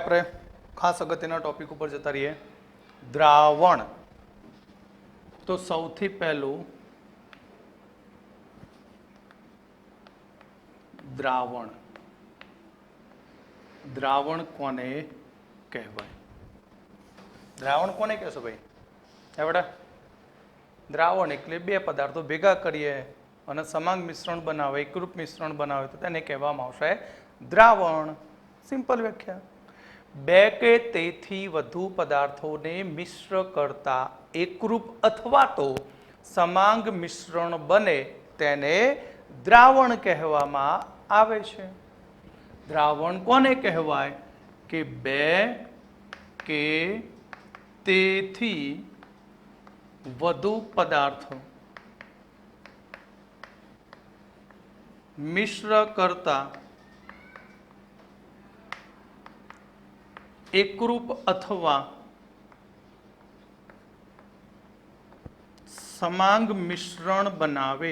આપણે ખાસ અગત્યના ટોપિક ઉપર જતા રહીએ. દ્રાવણ. તો સૌથી પહેલું દ્રાવણ. દ્રાવણ કોને કહેવાય? દ્રાવણ કોને કહેશો ભાઈ? હે બેટા, દ્રાવણ એટલે બે પદાર્થો ભેગા કરીએ અને સમાંગ મિશ્રણ બનાવે, એકરૂપ મિશ્રણ બનાવે તો તેને કહેવામાં આવશે દ્રાવણ. સિમ્પલ વ્યાખ્યા. બે કે તેથી વધુ પદાર્થોને મિશ્ર કરતા એકરૂપ અથવા તો સમાંગ મિશ્રણ બને તેને દ્રાવણ કહેવામાં આવે છે. દ્રાવણ કોને કહેવાય? કે બે કે તેથી વધુ પદાર્થો મિશ્ર કરતા એકરૂપ અથવા સમાંગ મિશ્રણ બનાવે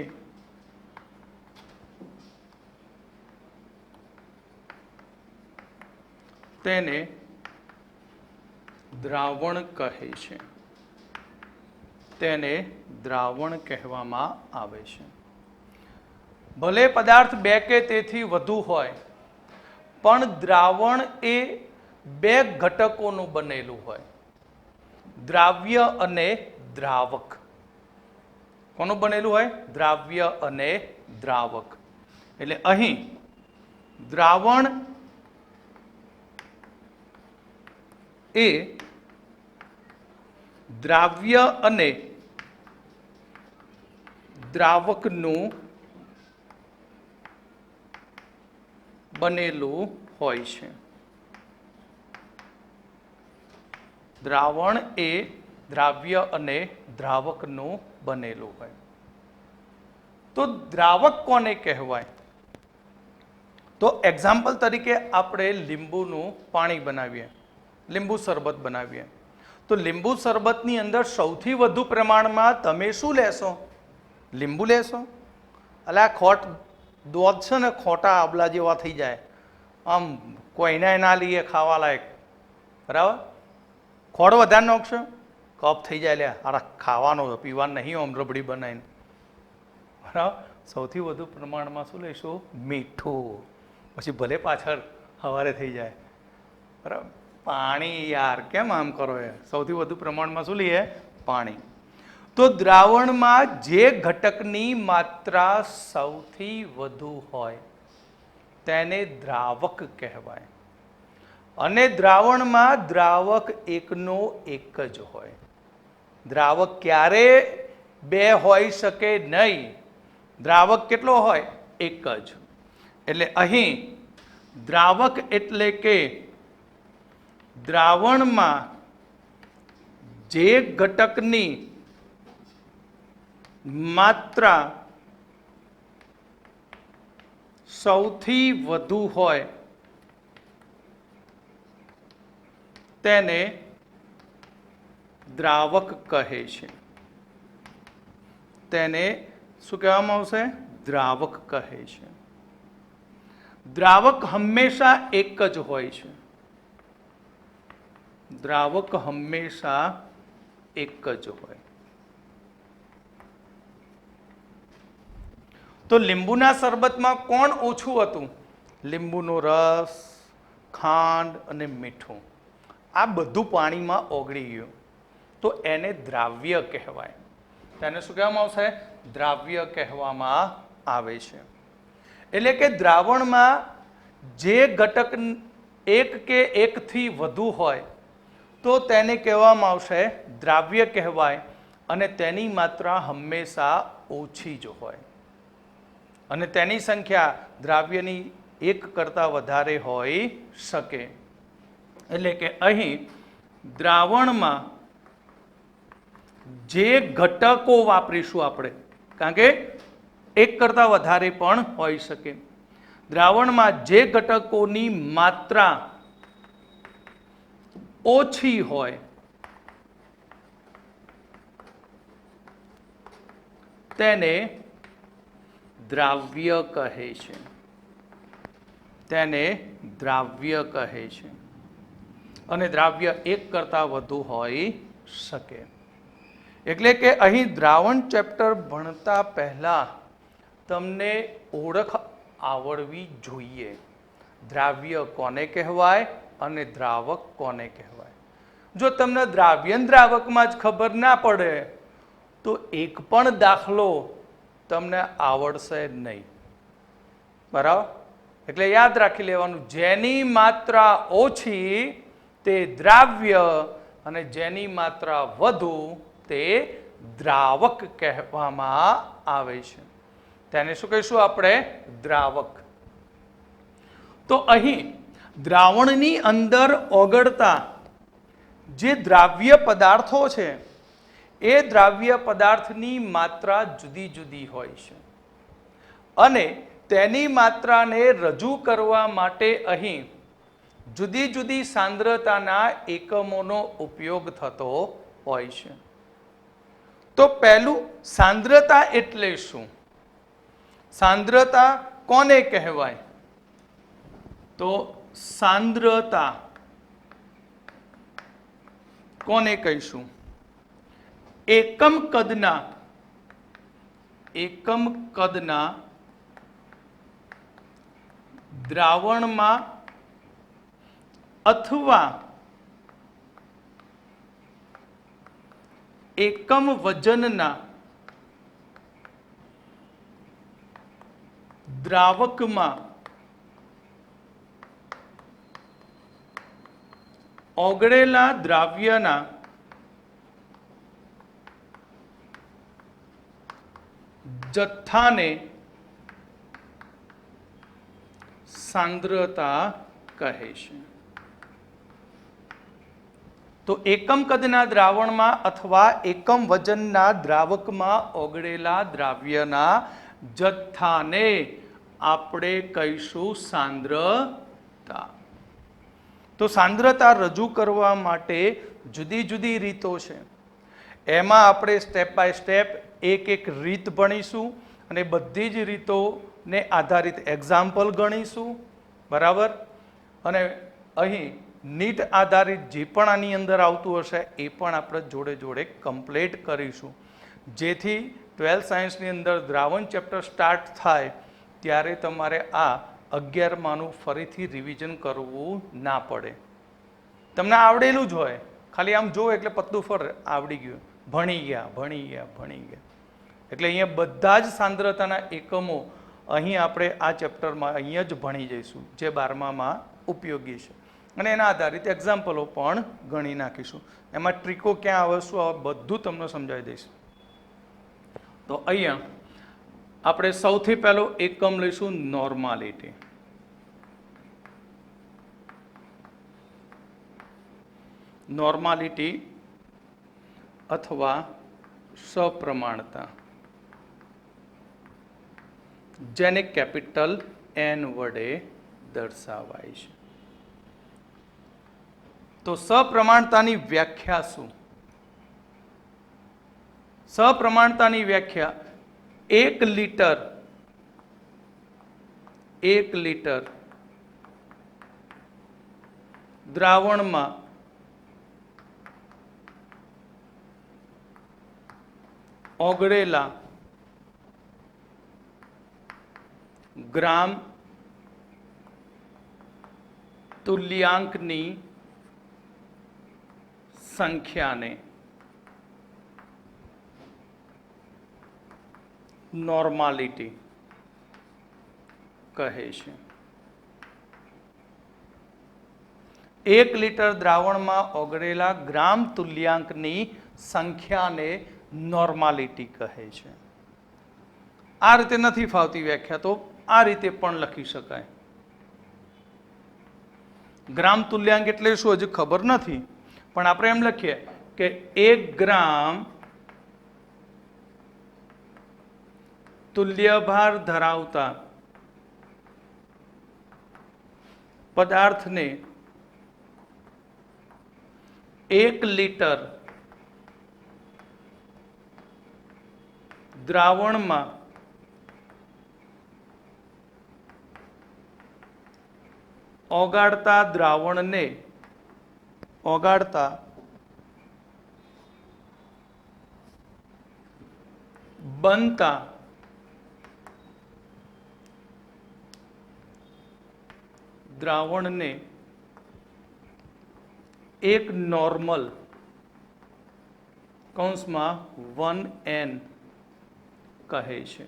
તેને દ્રાવણ કહે છે. તેને દ્રાવણ કહેવામાં આવે છે. ભલે પદાર્થ બે કે તેથી વધુ હોય પણ દ્રાવણ એ બે ઘટકોનું બનેલું હોય. દ્રાવ્ય અને દ્રાવક. કોનું બનેલું હોય? દ્રાવ્ય અને દ્રાવક. એટલે અહીં દ્રાવણ એ દ્રાવ્ય અને દ્રાવકનું બનેલું હોય છે. દ્રાવણ એ દ્રાવ્ય અને દ્રાવકનું બનેલું હોય. તો દ્રાવક કોને કહેવાય? તો એક્ઝામ્પલ તરીકે આપણે લીંબુનું પાણી બનાવીએ, લીંબુ શરબત બનાવીએ. તો લીંબુ શરબતની અંદર સૌથી વધુ પ્રમાણમાં તમે શું લેશો? લીંબુ લેશો. એટલે આ ખોટ દોધ છે ને, ખોટા આબલા જેવા થઈ જાય, આમ કોઈને ના લઈએ ખાવા લાયક. બરાબર? ખોડ વધારે નાખશો, કપ થઈ જાય. લે અરે ખાવાનો પીવાનું નહીં, આમ રબડી બનાવીને. બરાબર? સૌથી વધુ પ્રમાણમાં શું લઈશું? મીઠું. પછી ભલે પાછળ સવારે થઈ જાય. બરાબર? પાણી. યાર કેમ આમ કરો? એ સૌથી વધુ પ્રમાણમાં શું લઈએ? પાણી. તો દ્રાવણમાં જે ઘટકની માત્રા સૌથી વધુ હોય તેને દ્રાવક કહેવાય. અને દ્રાવણમાં દ્રાવક એકનો એક જ હોય. દ્રાવક ક્યારે બે હોઈ શકે નહીં. દ્રાવક કેટલો હોય? એક જ. એટલે અહીં દ્રાવક એટલે કે દ્રાવણમાં જે ઘટકની માત્રા સૌથી વધુ હોય તેને દ્રાવક કહે છે. તેને શું કહેવામાં આવશે? દ્રાવક કહે છે. દ્રાવક હંમેશા એક જ હોય છે. દ્રાવક હંમેશા એક જ હોય. તો લીંબુના શરબતમાં કોણ ઓછું હતું? લીંબુનો રસ, ખાંડ અને મીઠું. આ બધું પાણીમાં ઓગળી ગયું તો એને દ્રાવ્ય કહેવાય. તેને શું કહેવામાં આવશે? દ્રાવ્ય કહેવામાં આવે છે. એટલે કે દ્રાવણમાં જે ઘટક એક કે એકથી વધુ હોય તો તેને કહેવામાં આવશે દ્રાવ્ય કહેવાય. અને તેની માત્રા હંમેશા ઓછી જ હોય. અને તેની સંખ્યા દ્રાવ્યની એક કરતાં વધારે હોઈ શકે. એટલે કે અહીં દ્રાવણમાં જે ઘટકો વાપરીશું આપણે, કારણ કે એક કરતાં વધારે પણ હોઈ શકે. દ્રાવણમાં જે ઘટકોની માત્રા ઓછી હોય તેને દ્રાવ્ય કહે છે. તેને દ્રાવ્ય કહે છે. અને દ્રાવ્ય એક કરતાં વધુ હોઈ શકે. એટલે કે અહીં દ્રાવણ ચેપ્ટર ભણતા પહેલા તમને ઓળખ આવડવી જોઈએ. દ્રાવ્ય કોને કહેવાય અને દ્રાવક કોને કહેવાય. જો તમને દ્રાવ્ય દ્રાવકમાં જ ખબર ના પડે તો એક પણ દાખલો તમને આવડશે નહીં. બરાબર? એટલે યાદ રાખી લેવાનું, જેની માત્રા ઓછી તે દ્રાવ્ય અને જેની માત્રા વધુ તે દ્રાવક કહેવામાં આવે છે. તેને શું કહીશું આપણે? દ્રાવક. તો અહીં દ્રાવણની અંદર ઓગળતા જે દ્રાવ્ય પદાર્થો છે એ દ્રાવ્ય પદાર્થની માત્રા જુદી જુદી હોય છે અને તેની માત્રાને રજૂ કરવા માટે અહીં જુદી જુદી સાંદ્રતાના એકમોનો ઉપયોગ થતો હોય છે. તો પહેલું, સાંદ્રતા એટલે શું? સાંદ્રતા કોને કહેવાય? તો સાંદ્રતા કોને કહીશું? એકમ કદના દ્રાવણમાં અથવા એકમ વજનના દ્રાવકમાં ઓગળેલા દ્રાવ્યના જથ્થાને સાંદ્રતા કહે છે. તો એકમ કદના દ્રાવણમાં અથવા એકમ વજનના દ્રાવકમાં ઓગળેલા દ્રાવ્યના જથ્થાને આપણે કહીશું સાંદ્રતા. તો સાંદ્રતા રજૂ કરવા માટે જુદી જુદી રીતો છે. એમાં આપણે સ્ટેપ બાય સ્ટેપ એક રીત ભણીશું અને બધી જ રીતોને આધારિત એક્ઝામ્પલ ગણીશું. બરાબર? અને અહીં નીટ આધારિત જે પણ આની અંદર આવતું હશે એ પણ આપણે જોડે જોડે કમ્પ્લીટ કરીશું, જેથી 12th સાયન્સની અંદર દ્રાવણ ચેપ્ટર સ્ટાર્ટ થાય ત્યારે તમારે આ 11માનું ફરીથી રિવિઝન કરવું ના પડે. તમને આવડેલું જ હોય, ખાલી આમ જો એટલે પત્તું ફર આવડી ગયું, ભણી ગયા. એટલે અહીંયા બધા જ સાંદ્રતાના એકમો અહીં આપણે આ ચેપ્ટરમાં અહીંયા જ ભણી જઈશું, જે 12મામાં ઉપયોગી છે. અને એના આધારિત એક્ઝામ્પલો પણ ગણી નાખીશું. એમાં ટ્રીકો ક્યાં આવે, શું આવે, બધું તમને સમજાવી દઈશું. તો અહીંયા આપણે સૌથી પહેલો એકમ લઈશું નોર્માલિટી. નોર્માલિટી અથવા સપ્રમાણતા, જેને કેપિટલ N વડે દર્શાવાય છે. તો સપ્રમાણતાની વ્યાખ્યા શું? સપ્રમાણતાની વ્યાખ્યા 1 લીટર દ્રાવણમાં ઓગળેલા ગ્રામ તુલ્યાંકની સંખ્યાને નોર્માલિટી કહે છે. 1 લીટર દ્રાવણમાં ઓગળેલા ગ્રામ તુલ્યાંકની સંખ્યાને નોર્માલિટી કહે છે. આ રીતે નથી ફાવતી વ્યાખ્યા, તો આ રીતે પણ લખી શકાય. ગ્રામ તુલ્યાંક એટલે શું હજી ખબર નથી, પણ આપણે એમ લખીએ કે 1 ગ્રામ તુલ્યભાર ધરાવતા પદાર્થને 1 લીટર દ્રાવણમાં ઓગાળતા દ્રાવણને ઓગાળતા બનતા દ્રાવણને એક નોર્મલ કૌંસમાં 1n કહે છે.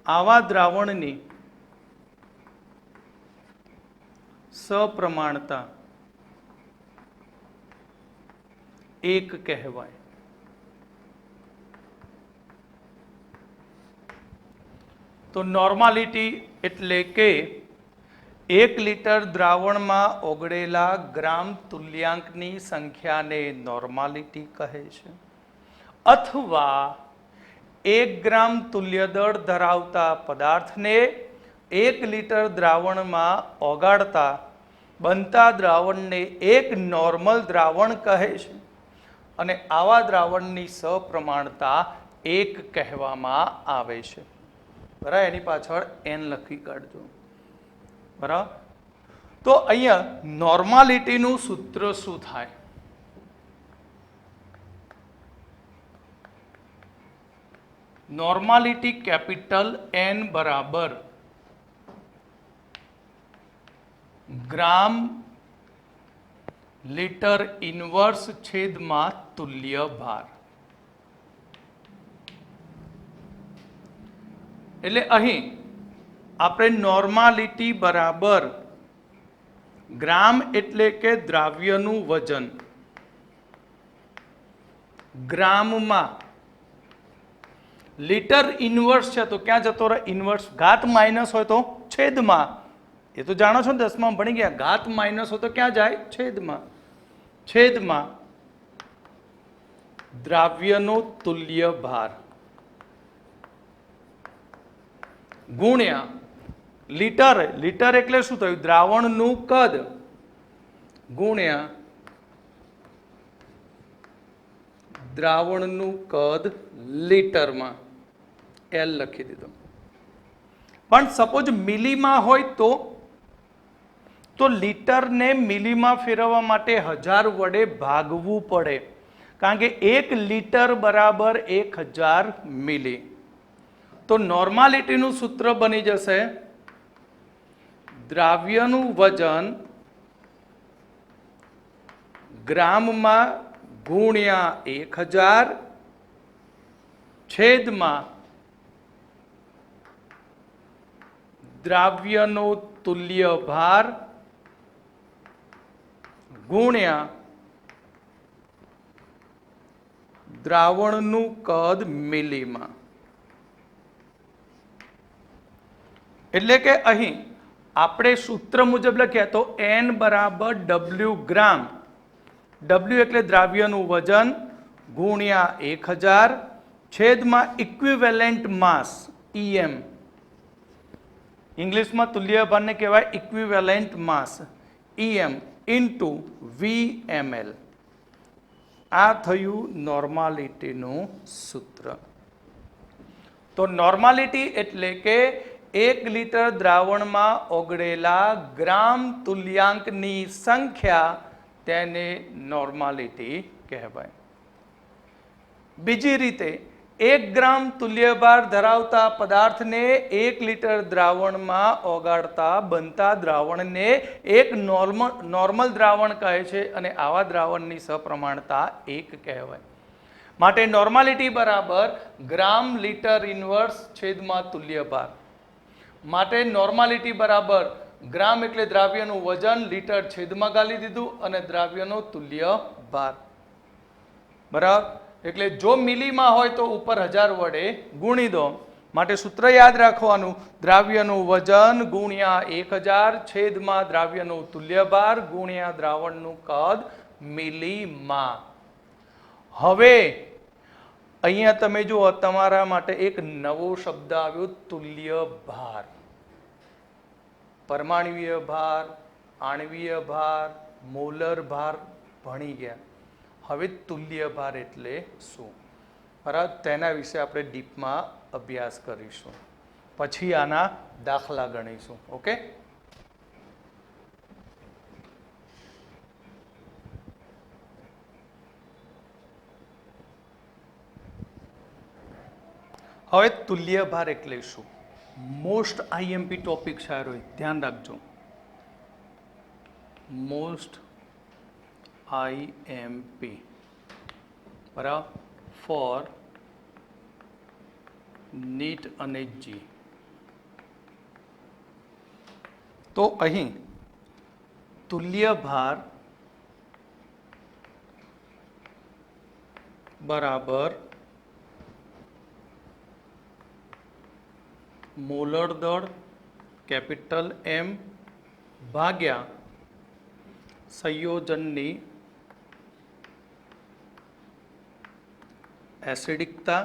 આવા દ્રાવણની સપ્રમાણતા 1 કહેવાય. તો નોર્માલિટી એટલે કે 1 લીટર દ્રાવણમાં ઓગળેલા ગ્રામ તુલ્યાંકની સંખ્યાને નોર્માલિટી કહે છે. અથવા 1 ગ્રામ તુલ્ય દળ ધરાવતા પદાર્થને 1 લીટર દ્રાવણમાં ઓગાળતા બનતા દ્રાવણને એક નોર્મલ દ્રાવણ કહે છે અને આવા દ્રાવણની સપ્રમાણતા 1 કહેવામાં આવે છે. બરાબર, એની પાછળ n લખી કાઢજો. બરાબર, તો અહીંયા નોર્માલિટીનું સૂત્ર શું થાય? નોર્માલિટી કેપિટલ N બરાબર ગ્રામ લીટર ઇન્વર્સ છેદમાં તુલ્ય ભાર. એટલે અહીં આપણે નોર્માલિટી બરાબર ગ્રામ એટલે કે દ્રાવ્યનું વજન ગ્રામમાં લીટર ઇન્વર્સ છે તો ક્યાં જતો રહે? ઇન્વર્સ. ઘાત માઇનસ હોય તો છેદમાં. એ તો જાણો છો ને, 10માં ભણી ગયા. ઘાત માઇનસ હોય તો ક્યાં જાય? છેદમાં. છેદમાં દ્રાવ્યનો તુલ્ય ભાર ગુણ્યા લીટર. લીટર એટલે શું થયું? દ્રાવણનું કદ ગુણ્યા દ્રાવણનું કદ લીટરમાં. L લખી દીધો. પણ સપોઝ મિલીમાં હોય તો લીટરને મિલીમાં ફેરવવા માટે 1000 વડે ભાગવું પડે, કારણ કે 1 લીટર બરાબર 1000 મિલી. તો નોર્માલિટીનું સૂત્ર બની જશે દ્રાવ્યનું વજન ગ્રામમાં ગુણ્યા 1000 છેદમાં દ્રાવ્યનો તુલ્ય ભાર ગુણ્યા દ્રાવણનું કદ મિલીમાં. એટલે કે અહીં આપણે સૂત્ર મુજબ લખ્યા તો N બરાબર W ગ્રામ. W એટલે દ્રાવ્યનું વજન ગુણ્યા 1000 છેદમાં ઇક્વિવેલેન્ટ માસ EM. ઇંગ્લિશમાં તુલ્ય ભારને કહેવાય ઇક્વિવેલેન્ટ માસ EM ઇન્ટુ VML. આ થયું નોર્માલિટીનું સૂત્ર. તો નોર્માલિટી એટલે કે 1 લીટર દ્રાવણમાં ઓગળેલા ગ્રામ તુલ્યાંકની સંખ્યા, તેને નોર્માલિટી કહેવાય. બીજી રીતે 1 ગ્રામ તુલ્યભાર ધરાવતા પદાર્થને 1 લીટર દ્રાવણમાં ઓગાળતા બનતા દ્રાવણને એક નોર્મલ દ્રાવણ કહે છે અને આવા દ્રાવણની સપ્રમાણતા 1 કહેવાય. માટે નોર્માલિટી બરાબર ગ્રામ લીટર ઇન્વર્સ છેદમાં તુલ્યભાર. માટે નોર્માલિટી બરાબર ગ્રામ એટલે દ્રાવ્યનું વજન, લીટર છેદમાં ગાલી દીધું અને દ્રાવ્યનો તુલ્ય ભાર. બરાબર, એટલે જો મિલીમાં હોય તો ઉપર 1000 વડે ગુણી દો. માટે સૂત્ર યાદ રાખવાનું, દ્રાવ્યનું વજન ગુણ્યા 1000 છેદમાં દ્રાવ્યનું તુલ્ય ભાર ગુણ્યા દ્રાવણનું કદ મિલીમાં. હવે અહીંયા તમે જુઓ, તમારા માટે એક નવો શબ્દ આવ્યો, તુલ્ય ભાર. પરમાણ્વીય ભાર, આણ્વીય ભાર, મોલર ભાર ભણી ગયા. હવે તુલ્ય ભાર એટલે શું? બરાબર, તેના વિશે આપણે ડીપમાં અભ્યાસ કરીશું. પછી આના દાખલા ગણીશું. ઓકે. હવે તુલ્ય ભાર એટલે શું? મોસ્ટ આઈએમપી ટોપિક છે, ધ્યાન રાખજો. મોસ્ટ આઈએમપી બરાબર ફોર નીટ અને જી. તો અહીં તુલ્ય ભાર બરાબર મોલર દળ કેપિટલ એમ ભાગ્યા સંયોજનની એસિડિકતા,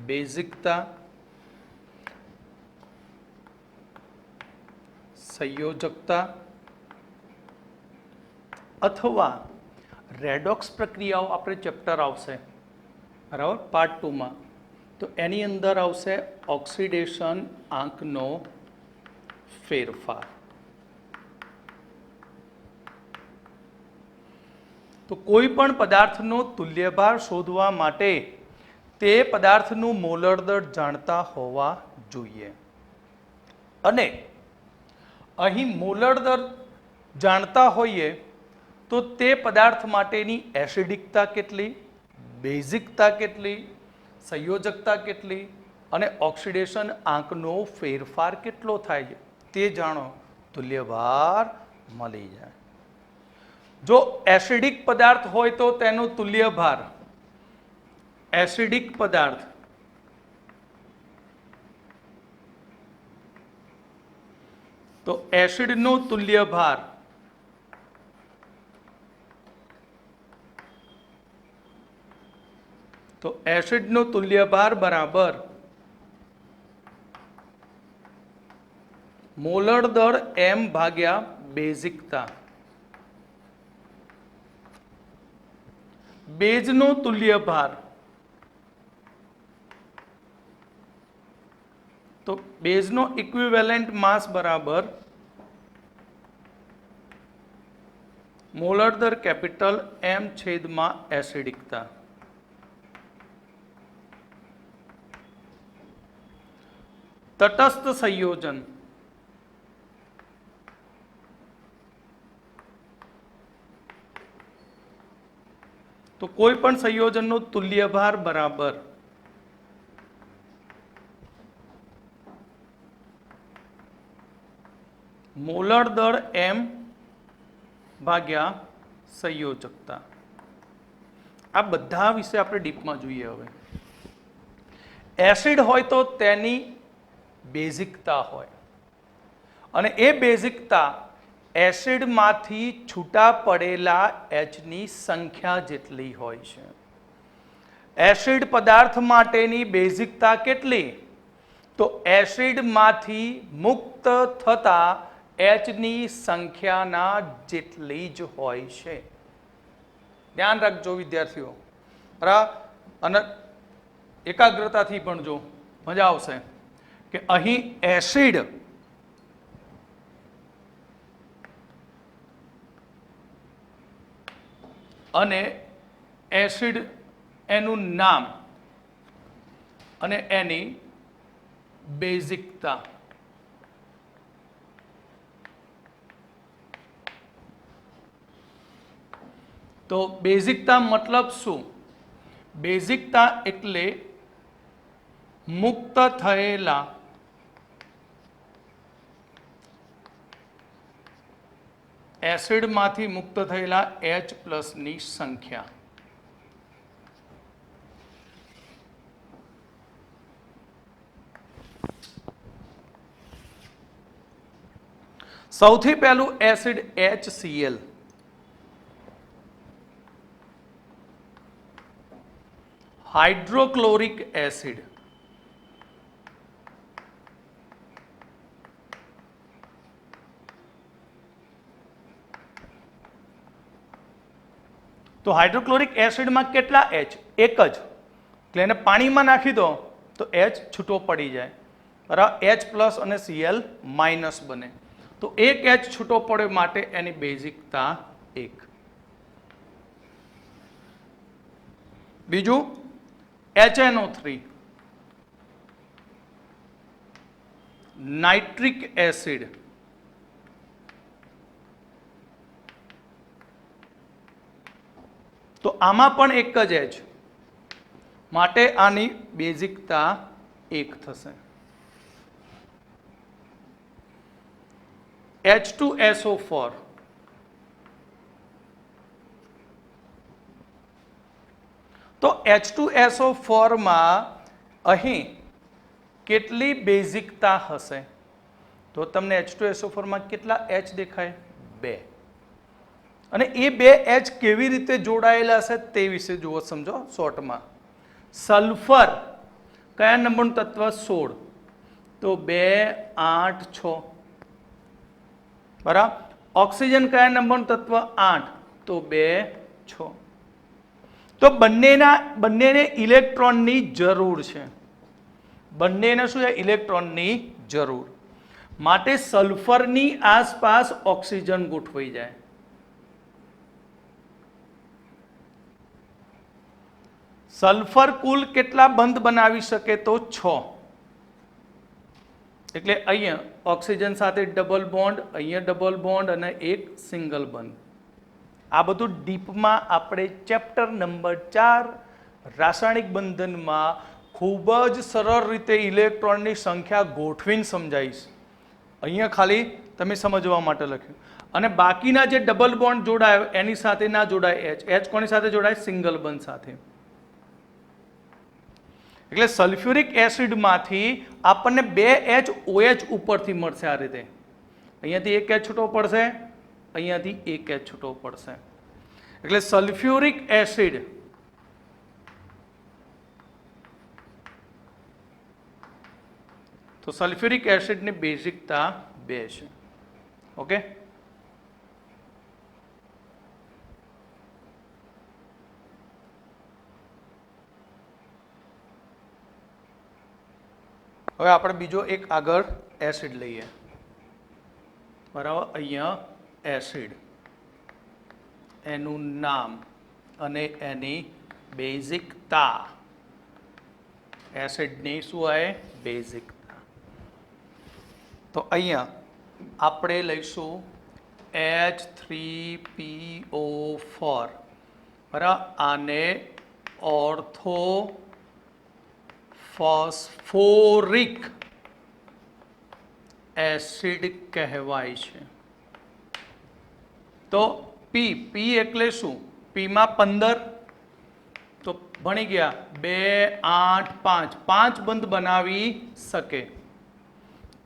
બેઝિકતા, સંયોજકતા અથવા રેડોક્સ પ્રક્રિયાઓ આપણે ચેપ્ટર આવશે બરાબર પાર્ટ 2માં, તો એની અંદર આવશે ઓક્સિડેશન આંકનો ફેરફાર. તો કોઈ પણ પદાર્થનો તુલ્યભાર શોધવા માટે તે પદાર્થનું મોલર દળ જાણતા હોવા જોઈએ. અને અહીં મોલર દળ જાણતા હોઈએ તો તે પદાર્થ માટેની એસિડિકતા કેટલી, બેઝિકતા કેટલી, સંયોજકતા કેટલી અને ઓક્સિડેશન આંકનો ફેરફાર કેટલો થાય છે તે જાણો, તુલ્યભાર મળી જાય. જો એસિડિક પદાર્થ હોય તો તેનો તુલ્યભાર, એસિડિક પદાર્થ તો એસિડનો તુલ્યભાર તો એસિડનો તુલ્યભાર બરાબર મોલર દળ એમ ભાગ્યા બેઝિકતા. બેઝનો તુલ્યભાર તો બેઝનો ઇક્વિવેલેન્ટ માસ બરાબર મોલર દળ કેપિટલ એમ છેદમાં એસિડિકતા. તટસ્થ સંયોજન તો કોઈ પણ સંયોજનનો તુલ્યભાર બરાબર મોલર દળ એમ ભાગ્યા સંયોજકતા. આ બધા વિશે આપણે ડીપમાં જોઈએ. હવે એસિડ હોય તો તેની બેઝિકતા હોય અને એ બેઝિકતા એસિડમાંથી છૂટા પડેલા એચની સંખ્યા જેટલી હોય છે. એસિડ પદાર્થ માટેની બેઝિકતા કેટલી? તો એસિડમાંથી મુક્ત થતા એચની સંખ્યાના જેટલી જ હોય છે. ધ્યાન રાખજો વિદ્યાર્થીઓ, બરાબર. અને એકાગ્રતાથી ભણજો, મજા આવશે. કે અહીં એસિડ અને એસિડ એનું નામ અને એની બેઝિકતા. તો બેઝિકતા મતલબ શું? બેઝિકતા એટલે મુક્ત થયેલા એસિડમાંથી મુક્ત થયેલા H+ ની સંખ્યા. સૌથી પહેલું એસિડ HCl. Hydrochloric acid. તો હાઇડ્રોક્લોરિક એસિડમાં કેટલા H? એક જ. એટલે એને પાણીમાં નાખી દો તો H છૂટો પડી જાય, બરાબર. H+ અને Cl- બને. તો એક H છૂટો પડે માટે એની બેઝિકતા 1. બીજું HNO3 નાઇટ્રિક એસિડ, તો આમાં પણ એક જ H, માટે આની બેઝિકતા 1 થશે. H2SO4 તો H2SO4 માં અહીં કેટલી બેઝિકતા હશે? તો તમને H2SO4 માં કેટલા H દેખાય? 2. અને એ 2 H કેવી રીતે જોડાયેલા હશે તે વિશે જુઓ, સમજો શોર્ટમાં. સલ્ફર કયા નંબરનું તત્વ? 16. તો 2, 8, 6. બરાબર. ઓક્સિજન કયા નંબરનું તત્વ? 8. તો 2, 6. તો બંનેને ઇલેક્ટ્રોનની જરૂર છે. બંનેને શું છે? ઇલેક્ટ્રોનની જરૂર. માટે સલ્ફરની આસપાસ ઓક્સિજન ગોઠવાઈ જાય. સલ્ફર કુલ કેટલા બંધ બનાવી શકે? તો 6. એટલે અહીંયા ઓક્સિજન સાથે ડબલ બોન્ડ, અહીંયા ડબલ બોન્ડ અને એક સિંગલ બંધ. આ બધું ડીપમાં આપણે ચેપ્ટર નંબર 4 રાસાયણિક બંધનમાં ખૂબ જ સરળ રીતે ઇલેક્ટ્રોનની સંખ્યા ગોઠવીને સમજાવીશ. અહીંયા ખાલી તમે સમજવા માટે લખ્યું. અને બાકીના જે ડબલ બોન્ડ જોડાય એની સાથે ના જોડાય H. H કોની સાથે જોડાય? સિંગલ બંધ સાથે. એટલે સલ્ફ્યુરિક એસિડમાંથી આપણને 2 HOH ઉપરથી મળશે આ રીતે. અહીંયાથી એક H છૂટો પડશે, અહીંયાથી એક H છૂટો પડશે. એટલે સલ્ફ્યુરિક એસિડ તો સલ્ફ્યુરિક એસિડની બેઝિકતા 2 છે. ઓકે. હવે આપણે બીજો એક આગળ એસિડ લઈએ. બરાબર. અહીંયા એસિડ, એનું નામ અને એની બેઝિકતા. એસિડની શું હોય? બેઝિકતા. તો અહીંયા આપણે લઈશું H3PO4. બરાબર. આને ઓર્થો ફોસ્ફોરિક એસિડ કહેવાય છે. તો પી એટલે શું? પીમાં 15. તો ભણી ગયા 2, 8, 5. 5 બંધ બનાવી શકે.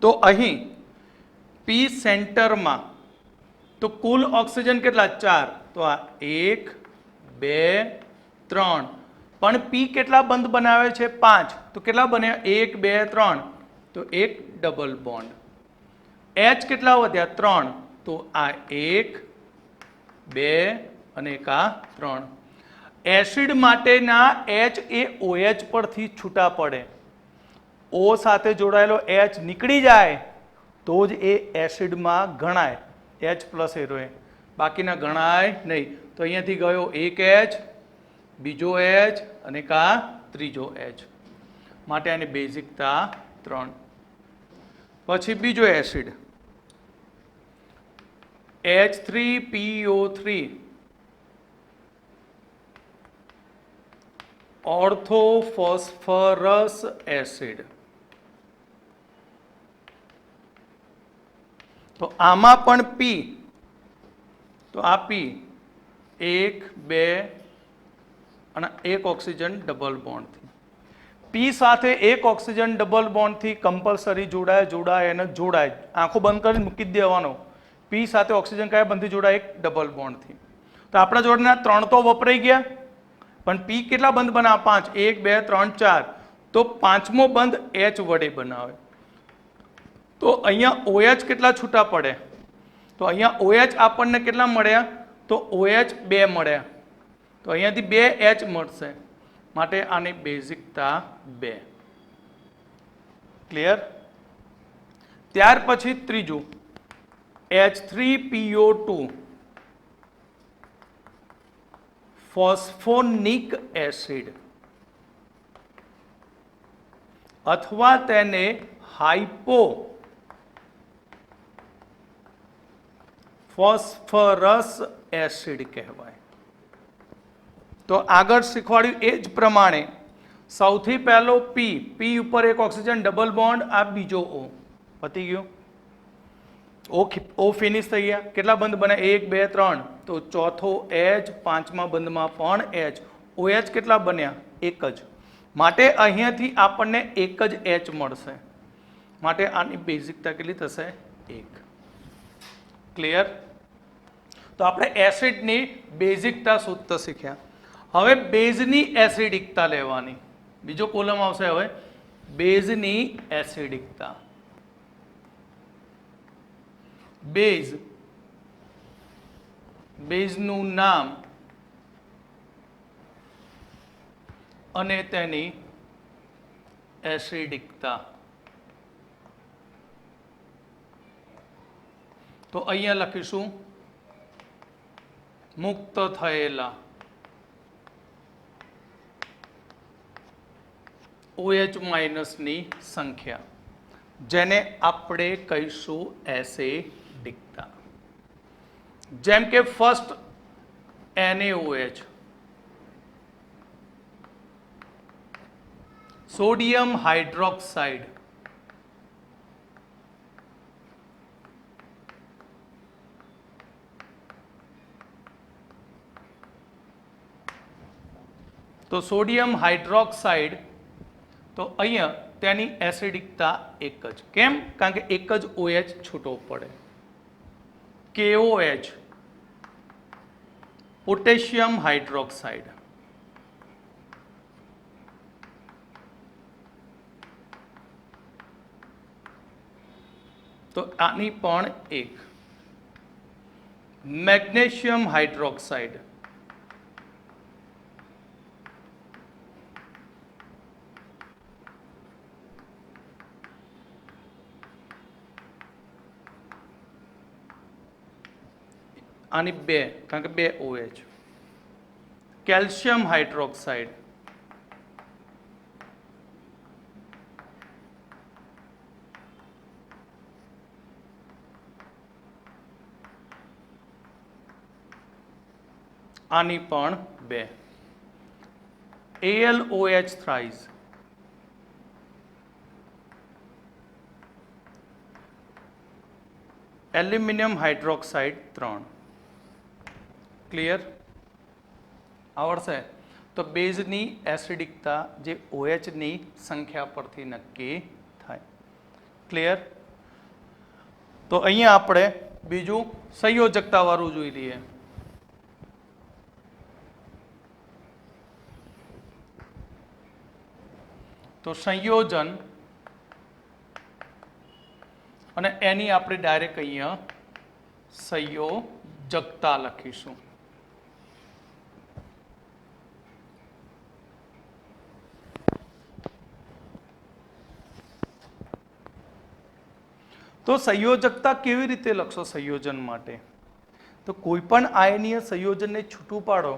તો અહીં પી સેન્ટરમાં તો કુલ ઓક્સિજન કેટલા? 4. તો આ 1, 2, 3. પણ પી કેટલા બંધ બનાવે છે? 5. તો કેટલા બન્યા? 1, 2, 3. તો એક ડબલ બોન્ડ. H કેટલા વધ્યા? 3. તો આ 1, 2 અને એક આ 3. એસિડ માટેના H એ OH પરથી છૂટા પડે. O સાથે જોડાયેલો H નીકળી જાય તો જ એ એસિડમાં ગણાય. H+ એરોએ, બાકીના ગણાય નહીં. તો અહીંયાથી ગયો એક H, બીજો H અને એક આ ત્રીજો H. માટે આની બેઝિકતા 3. પછી બીજો એસિડ H3PO3 ઓર્થોફોસ્ફરસ એસિડ. તો આમાં પણ પી, તો આ પી 1, 2 અને એક ઓક્સિજન ડબલ બોન્ડથી. પી સાથે એક ઓક્સિજન ડબલ બોન્ડથી કમ્પલસરી જોડાય અને જોડાય. આંખો બંધ કરીને મૂકી જ દેવાનો. પી સાથે ઓક્સિજન કયા બંધથી જોડાય? એક ડબલ બોન્ડથી. તો આપણા જોડેના 3 તો વપરાઈ ગયા, પણ પી કેટલા બંધ બનાવે? 5. 1, 2, 3, 4. તો 5મો બંધ H વડે બનાવે. તો અહીંયા OH કેટલા છૂટા પડે? તો અહીંયા OH આપણને કેટલા મળ્યા? તો OH 2 મળ્યા. તો અહીંયાથી 2 H મળશે. માટે આની બેઝિકતા 2. ક્લિયર? ત્યાર પછી ત્રીજું H3PO2 ફોસ્ફોનિક એસિડ અથવા તેને હાઇપો ફોસ્ફરસ એસિડ કહેવાય. તો આગળ શીખવાડ્યું એ જ પ્રમાણે સૌથી પહેલો પી ઉપર એક ઓક્સિજન ડબલ બોન્ડ, આ બીજો ઓ, પતી ગયું. ઓ ફિનિશ થઈ ગયા. કેટલા બંધ બને? 1 2 3. તો ચોથો એચ, પાંચમા બંધમાં પણ એચ. OH કેટલા બન્યા? એક જ. માટે અહીંયાથી આપણને એક જ એચ મળશે. માટે આની બેઝિકતા કેટલી થશે? 1. ક્લિયર? તો આપણે એસિડની બેઝિકતા શોધતા શીખ્યા. હવે બેઝની એસિડિકતા લેવાની. બીજો કોલમ આવશે હવે, બેઝની એસિડિકતા. બેઝનું નામ અને તેની એસિડિકતા. તો અહીંયા લખીશું મુક્ત થયેલા OH માઇનસની સંખ્યા, જેને આપણે કહીશું એસિડિકતા. જેમ કે ફર્સ્ટ NaOH, સોડિયમ હાઇડ્રોક્સાઇડ, તો સોડિયમ હાઇડ્રોક્સાઇડ, તો અહીંયા તેની એસિડિકતા એક જ. કેમ? કારણ કે એક જ OH છૂટો પડે. KOH, પોટેશિયમ હાઇડ્રોક્સાઇડ, તો આની પણ એક. મેગ્નેશિયમ હાઇડ્રોક્સાઇડ, આની બે, કારણ કે બે OH. કેલ્શિયમ હાઇડ્રોક્સાઇડ, આની પણ બે. AlOH thrice, aluminium hydroxide 3. Clear? આવડશે? તો બેઝની એસિડિકતા જે OH ની સંખ્યા પરથી નક્કી થાય. ક્લિયર? તો અહીંયા આપણે બીજું સંયોજકતા વાળું જોઈ લઈએ. તો સંયોજન, અને એની આપણે ડાયરેક્ટ અહીંયા સંયોજકતા લખીશું. તો સંયોજકતા કેવી રીતે લખશો સંયોજન માટે? તો કોઈ પણ આયનીય સંયોજનને છૂટું પાડો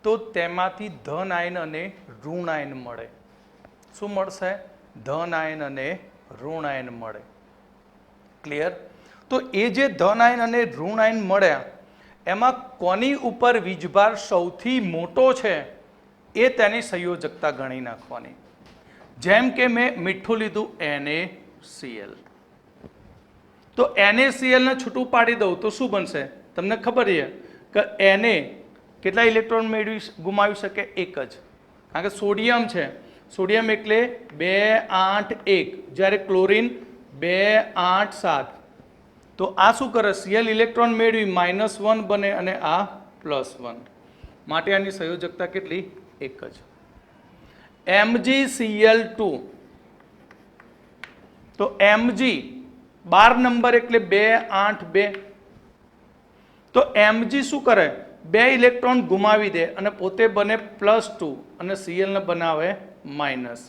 તો તેમાંથી ધન આયન અને ઋણ આયન મળે. શું મળશે? ધન આયન અને ઋણ આયન મળે. ક્લિયર? તો એ જે ધન આયન અને ઋણ આયન મળ્યા, એમાં કોની ઉપર વીજભાર સૌથી મોટો છે એ તેની સંયોજકતા ગણી નાખવાની. જેમ કે મેં મીઠું લીધું NaCl, તો NaCl ને છૂટું પાડી દઉં તો શું બનશે? તમને ખબર છે કે Na કેટલા ઇલેક્ટ્રોન ગુમાવી શકે? એક જ. કારણ કે સોડિયમ છે, સોડિયમ એટલે 2 8 1, જ્યારે ક્લોરીન 2 8 7. તો આ શું કરે? Cl ઇલેક્ટ્રોન મેળવી -1 બને અને આ +1. માટે આની સંયોજકતા કેટલી? એક જ. MgCl2, તો Mg 12 નંબર એટલે 2 8 2. તો Mg શું કરે? 2 ઇલેક્ટ્રોન ગુમાવી દે અને પોતે બને +2 અને Cl ને બનાવે માઇનસ.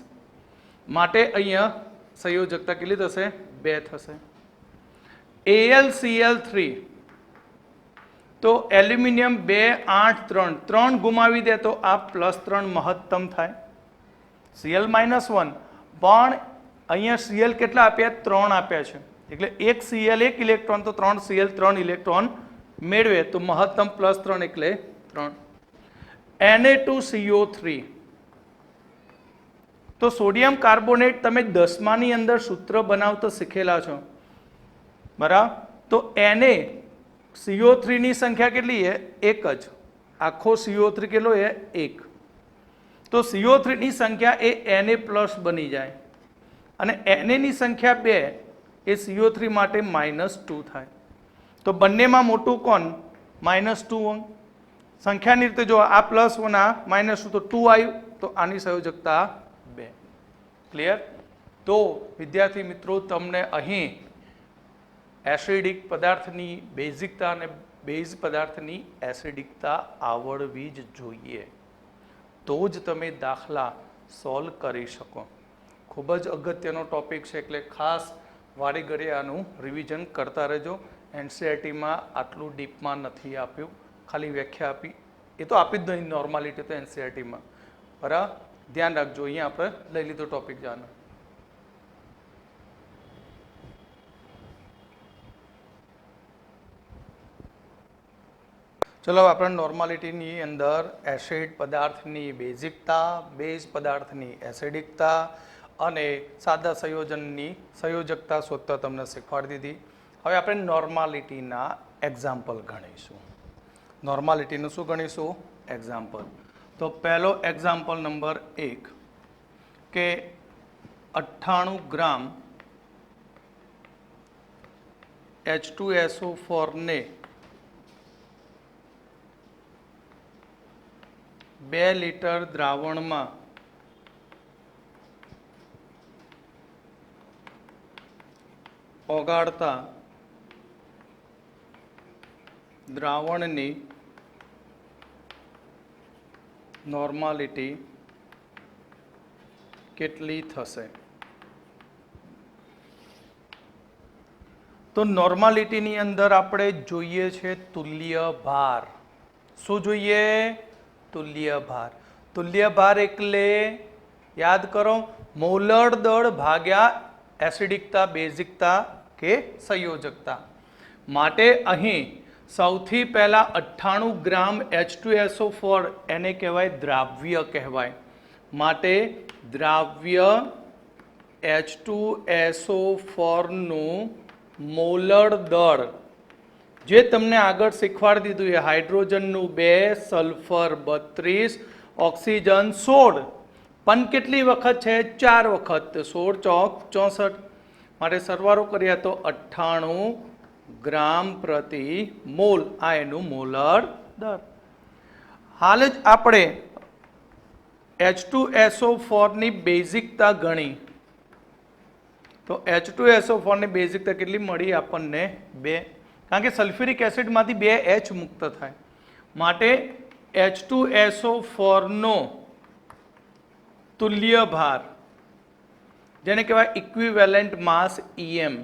માટે અહીંયા સંયોજકતા કેટલી થશે? 2 થશે. AlCl3, તો એલ્યુમિનિયમ 2 8 3 3 ગુમાવી દે તો આ +3 મહત્તમ થાય. Cl-1 પણ અહીંયા Cl કેટલા આપ્યા? 3 આપ્યા છે, એટલે એક Cl 1 ઇલેક્ટ્રોન તો 3 Cl 3 ઇલેક્ટ્રોન મેળવે, તો મહત્તમ +3 એટલે 3. Na2CO3, તો સોડિયમ કાર્બોનેટ તમે 10માની અંદર સૂત્ર બનાવતા શીખેલા છો, બરાબર? તો NaCO3 ની સંખ્યા કેટલી છે? 1 જ. આખો CO3 કેટલો છે? 1. તો CO3 ની સંખ્યા એ Na+ બની જાય અને Na ની સંખ્યા 2 એ CO3 માટે -2 થાય. તો બંનેમાં મોટું કોણ? -2. સંખ્યાની રીતે જો આ +1 આ -2 તો 2 આવ્યું, તો આની સંયોજકતા 2. ક્લિયર? તો વિદ્યાર્થી મિત્રો, તમને અહીં એસિડિક પદાર્થની બેઝિકતા અને બેઝ પદાર્થની એસિડિકતા આવડવી જ જોઈએ, તો જ તમે દાખલા સોલ્વ કરી શકો. ખૂબ જ અગત્યનો ટોપિક છે, એટલે ખાસ વારે ઘડીએ આનું રિવિઝન કરતા રહેજો. એનસીઈઆરટીમાં આટલું ડીપમાં નથી આપ્યું, ખાલી વ્યાખ્યા આપી, એ તો આપી જ નહીં નોર્માલિટી તો એનસીઈઆરટીમાં, બરાબર? ધ્યાન રાખજો. અહીંયા આપણે લઈ લીધો ટોપિક જાનો. ચલો આપણે નોર્માલિટીની અંદર એસિડ પદાર્થની બેઝિકતા, બેઝ પદાર્થની એસિડિકતા અને સાદા સંયોજનની સંયોજકતા શોધતા તમને શીખવાડી દીધી. હવે આપણે નોર્માલિટીના એક્ઝામ્પલ ગણીશું. નોર્માલિટીનું શું ગણીશું? એક્ઝામ્પલ. તો પહેલો એક્ઝામ્પલ નંબર 1 કે 98 ગ્રામ H2SO4 ને 2 લિટર દ્રાવણમાં ઓગાળતા દ્રાવણની નોર્માલિટી કેટલી થશે? તો નોર્માલિટીની અંદર આપણે જોઈએ છે તુલ્ય ભાર. શું જોઈએ? તુલ્ય ભાર. તુલ્ય ભાર એટલે યાદ કરો, મોલર દળ ભાગ્યા એસિડિકતા, બેઝિકતા કે સંયોજકતા. માટે અહીં સૌથી પહેલા 98 ગ્રામ H2SO4 એને કહેવાય દ્રાવ્ય કહેવાય. માટે દ્રાવ્ય H2SO4 નું મોલર દળ જે તમને આગળ શીખવાડી દીધું એ હાઇડ્રોજનનું 2, સલ્ફર 32, ઓક્સિજન 16. પણ કેટલી વખત છે? 4 વખત. 16 ચોક 64. માટે સરવાળો કરીએ તો 98 ગ્રામ પ્રતિ મોલ, આ એનું મોલર દર. હાલ જ આપણે H2SO4 ની બેઝિકતા ગણી, તો H2SO4 ની બેઝિકતા કેટલી મળી આપણને? 2. કારણ કે સલ્ફ્યુરિક એસિડમાંથી 2 H મુક્ત થાય. માટે H2SO4 નો તુલ્ય ભાર, જેને કહેવાય ઇક્વિવેલન્ટ માસ EM.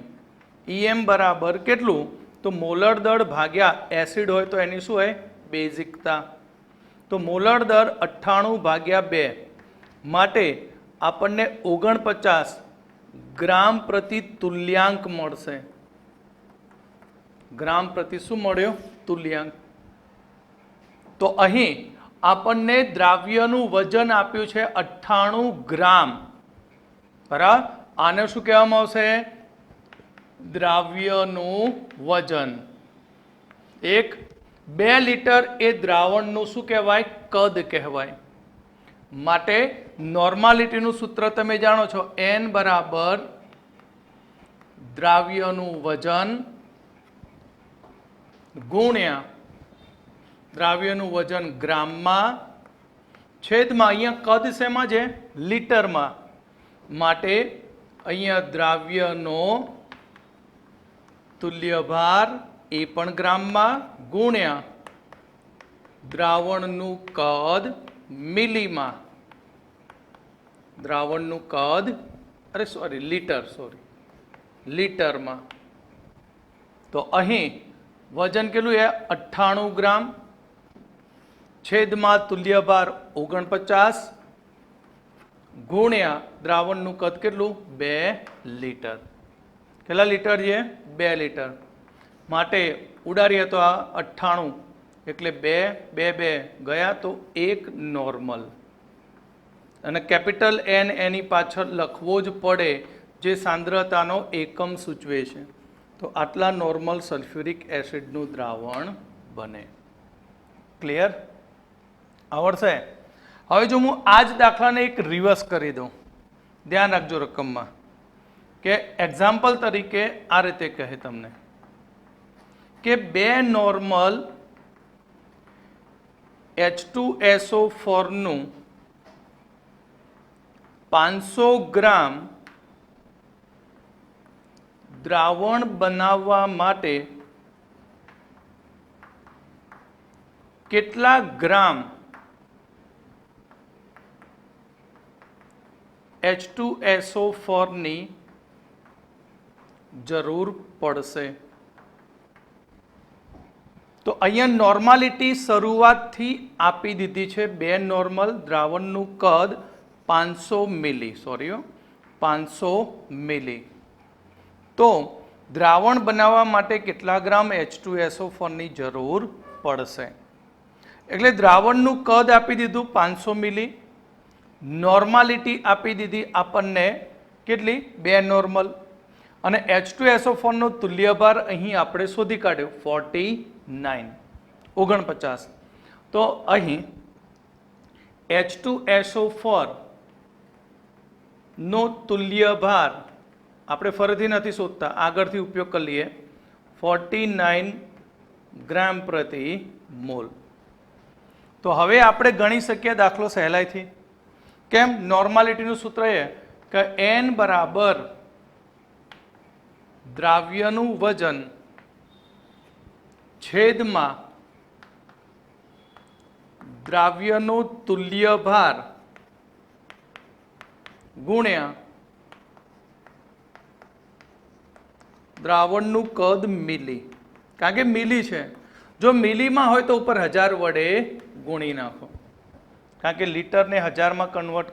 EM બરાબર કેટલું? તો મોલર દળ ભાગ્યા એસિડ હોય તો એની શું હોય? બેઝિકતા. તો મોલર દર 98 ભાગ્યા 2, માટે આપણને 49 ગ્રામ પ્રતિ તુલ્યાંક મળશે. ગ્રામ પ્રતિ શું મળ્યો? તુલ્યાંક. તો અહીં આપણને દ્રાવ્યનું વજન આપ્યું છે 98 ગ્રામ, બરાબર? આને શું કહેવામાં આવશે? દ્રાવ્યનું વજન. 2 લિટર એ દ્રાવણનું શું કહેવાય? કદ કહેવાય. માટે નોર્માલિટીનું સૂત્ર તમે જાણો છો, N બરાબર દ્રાવ્યનું વજન ગુણ્યા દ્રાવ્યનું વજન ગ્રામમાં છેદમાં અહીંયા કદ શેમાં છે? લીટરમાં. માટે અહીંયા દ્રાવ્યનો તુલ્ય ભાર એ પણ ગ્રામમાં ગુણ્યા દ્રાવણનું કદ મિલીમાં. દ્રાવણનું કદ લીટરમાં. તો અહીં વજન કેટલું છે 98 ગ્રામ છેદમાં તુલ્ય ભાર 49 ગુણ્યા દ્રાવણનું કદ કેટલું 2 લીટર. કેટલા લીટર છે 2 લીટર. માટે ઉડાડીએ તો આ 98 એટલે 2 2 2 ગયા તો 1 નોર્મલ. અને કેપિટલ એન એની પાછળ લખવો જ પડે જે સાંદ્રતાનો એકમ સૂચવે છે. તો આટલા નોર્મલ સલ્ફ્યુરિક એસિડનું દ્રાવણ બને. ક્લિયર? આવડશે? હવે જો હું આ જ દાખલાને એક રિવર્સ કરી દઉં, ધ્યાન રાખજો રકમમાં, કે એક્ઝામ્પલ તરીકે આ રીતે કહે તમને કે 2 નોર્મલ H2SO4 નું 500 ગ્રામ દ્રાવણ બનાવવા માટે કેટલા ગ્રામ H2SO4 ની જરૂર પડશે. તો અહીંયા નોર્માલિટી શરૂઆતથી આપી દીધી છે. 2 નોર્મલ દ્રાવણનું કદ 500 મિલી, 500 મિલી. તો દ્રાવણ બનાવવા માટે કેટલા ગ્રામ H2SO4 ની જરૂર પડશે? એટલે દ્રાવણનું કદ આપી દીધું 500 મિલી, નોર્માલિટી આપી દીધી આપણને કેટલી 2 નોર્મલ, અને H2SO4 નો તુલ્યભાર અહીં આપણે શોધી કાઢ્યો 49. તો અહીં H2SO4 નો તુલ્યભાર આપણે ફરીથી નથી શોધતા, આગળથી ઉપયોગ કરી લઈએ, 49 ગ્રામ પ્રતિ મોલ. તો હવે આપણે ગણી શકીએ દાખલો સહેલાઈથી. કેમ? નોર્માલિટીનું સૂત્ર એ કે N બરાબર દ્રાવ્યનું વજન છેદમાં દ્રાવ્યનો તુલ્ય ભાર ગુણ્યા દ્રાવણનું કદ મિલી. કારણ કે મિલી છે, જો મિલીમાં હોય તો ઉપર 1000 વડે ગુણી નાખો. કારણ કે લીટરને 1000માં કન્વર્ટ,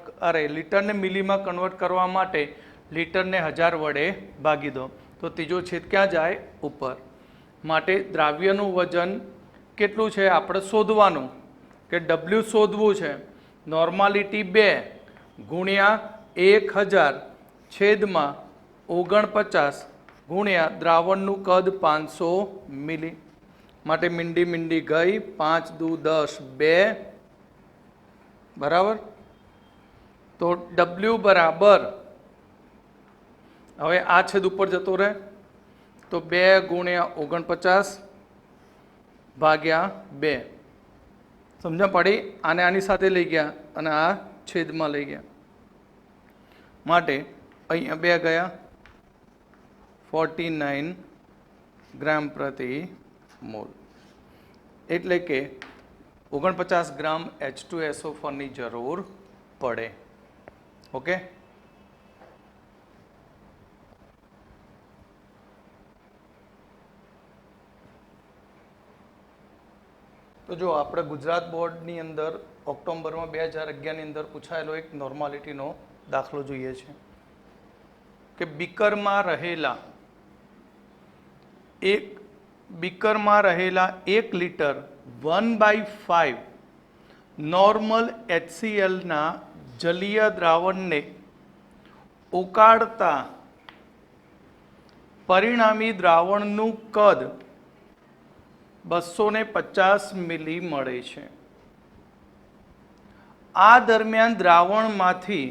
લીટરને મિલીમાં કન્વર્ટ કરવા માટે લીટરને 1000 વડે ભાગી દો, તો ત્રીજો છેદ ક્યાં જાય? ઉપર. માટે દ્રાવ્યનું વજન કેટલું છે આપણે શોધવાનું, કે W શોધવું છે. નોર્માલિટી 2 ગુણ્યા 1000 છેદમાં 49 ગુણ્યા દ્રાવણનું કદ 500 મિલી. માટે મીંડી મીંડી ગઈ, 5 દુ 10, 2 બરાબર. તો W બરાબર, હવે આ છેદ ઉપર જતો રહે તો 2 ગુણ્યા 49 ભાગ્યા 2. સમજણ પડી? આને આની સાથે લઈ ગયા અને આ છેદમાં લઈ ગયા. માટે અહીંયા 2 ગયા, 49 ગ્રામ પ્રતિ મોલ. એટલે કે 49 ગ્રામ H2SO4 ની જરૂર પડે. ઓકે? તો જો આપણે ગુજરાત બોર્ડની અંદર ઓક્ટોબરમાં 2011ની અંદર પૂછાયેલો એક નોર્માલિટીનો દાખલો જોઈએ છે કે બીકરમાં રહેલા 1 લીટર 1/5 નોર્મલ HClના જલીય દ્રાવણને ઉકાળતા પરિણામી દ્રાવણનું કદ 250 મિલી મળે છે. આ દરમિયાન દ્રાવણમાંથી